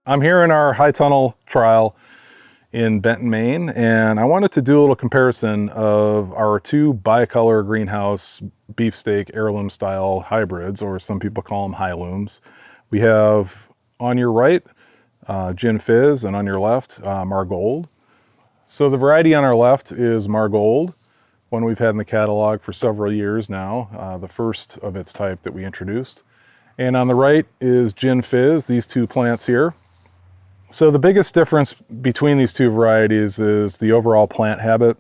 I'm here in our high tunnel trial in Benton, Maine, and I wanted to do a little comparison of our two bicolor greenhouse beefsteak heirloom-style hybrids, or some people call them hylooms. We have on your right GinFiz, and on your left Margold. So the variety on our left is Margold, one we've had in the catalog for several years now, the first of its type that we introduced. And on the right is GinFiz, these two plants here. So the biggest difference between these two varieties is the overall plant habit.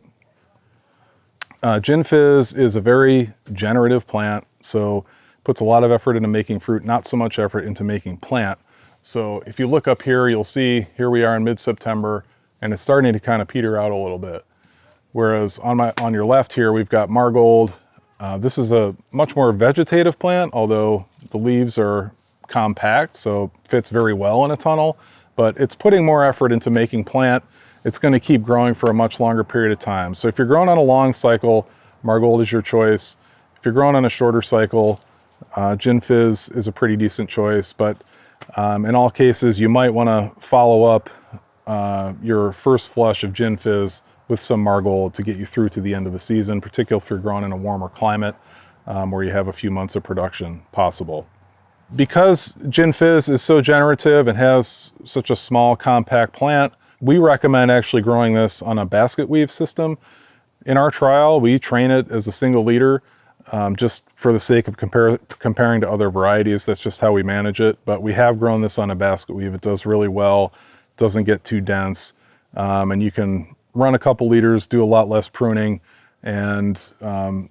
GinFiz is a very generative plant, so puts a lot of effort into making fruit, not so much effort into making plant. So if you look up here, you'll see here we are in mid-September, and it's starting to kind of peter out a little bit. Whereas on your left here, we've got Margold. This is a much more vegetative plant, although the leaves are compact, so fits very well in a tunnel. But it's putting more effort into making plant. It's going to keep growing for a much longer period of time. So if you're growing on a long cycle, Margold is your choice. If you're growing on a shorter cycle, GinFiz is a pretty decent choice. But in all cases, you might want to follow up your first flush of GinFiz with some Margold to get you through to the end of the season, particularly if you're growing in a warmer climate where you have a few months of production possible. Because GinFiz is so generative and has such a small, compact plant, we recommend actually growing this on a basket weave system. In our trial, we train it as a single leader, just for the sake of comparing to other varieties. That's just how we manage it. But we have grown this on a basket weave. It does really well, doesn't get too dense, and you can run a couple liters, do a lot less pruning, and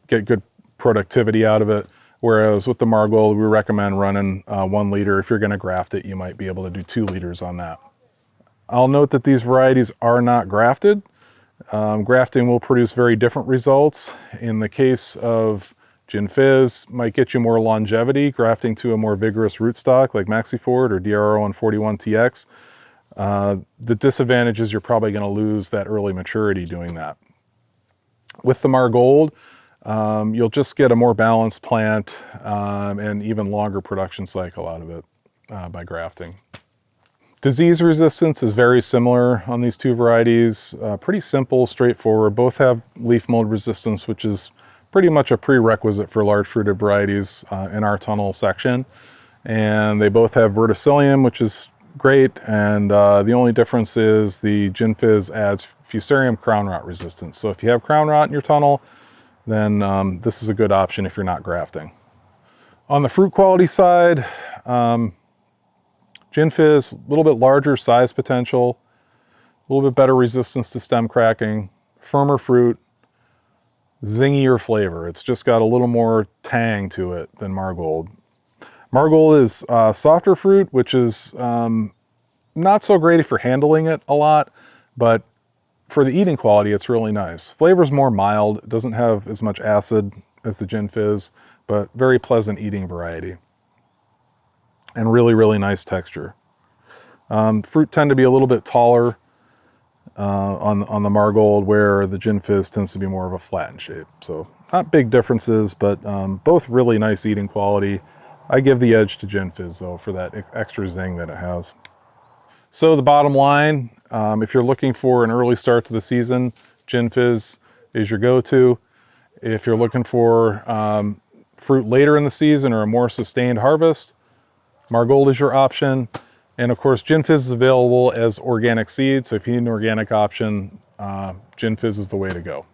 get good productivity out of it. Whereas with the Margold, we recommend running 1 liter. If you're going to graft it, you might be able to do 2 liters on that. I'll note that these varieties are not grafted. Grafting will produce very different results. In the case of GinFiz, might get you more longevity, grafting to a more vigorous rootstock like Maxiford or DRO141TX. The disadvantage is you're probably going to lose that early maturity doing that. With the Margold, you'll just get a more balanced plant and even longer production cycle out of it by grafting. Disease resistance is very similar on these two varieties. Pretty simple, straightforward. Both have leaf mold resistance, which is pretty much a prerequisite for large fruited varieties in our tunnel section. And they both have verticillium, which is great. And the only difference is the GinFiz adds fusarium crown rot resistance. So if you have crown rot in your tunnel, then this is a good option if you're not grafting. On the fruit quality side, GinFiz, a little bit larger size potential, a little bit better resistance to stem cracking, firmer fruit, zingier flavor. It's just got a little more tang to it than Margold. Margold is softer fruit, which is not so great if you're handling it a lot, but for the eating quality, it's really nice. Flavor's more mild. It doesn't have as much acid as the GinFiz, but very pleasant eating variety. And really, really nice texture. Fruit tend to be a little bit taller on the Margold, where the GinFiz tends to be more of a flattened shape. So not big differences, but both really nice eating quality. I give the edge to GinFiz though for that extra zing that it has. So the bottom line, if you're looking for an early start to the season, GinFiz is your go-to. If you're looking for fruit later in the season or a more sustained harvest, Margold is your option. And of course, GinFiz is available as organic seed. So if you need an organic option, GinFiz is the way to go.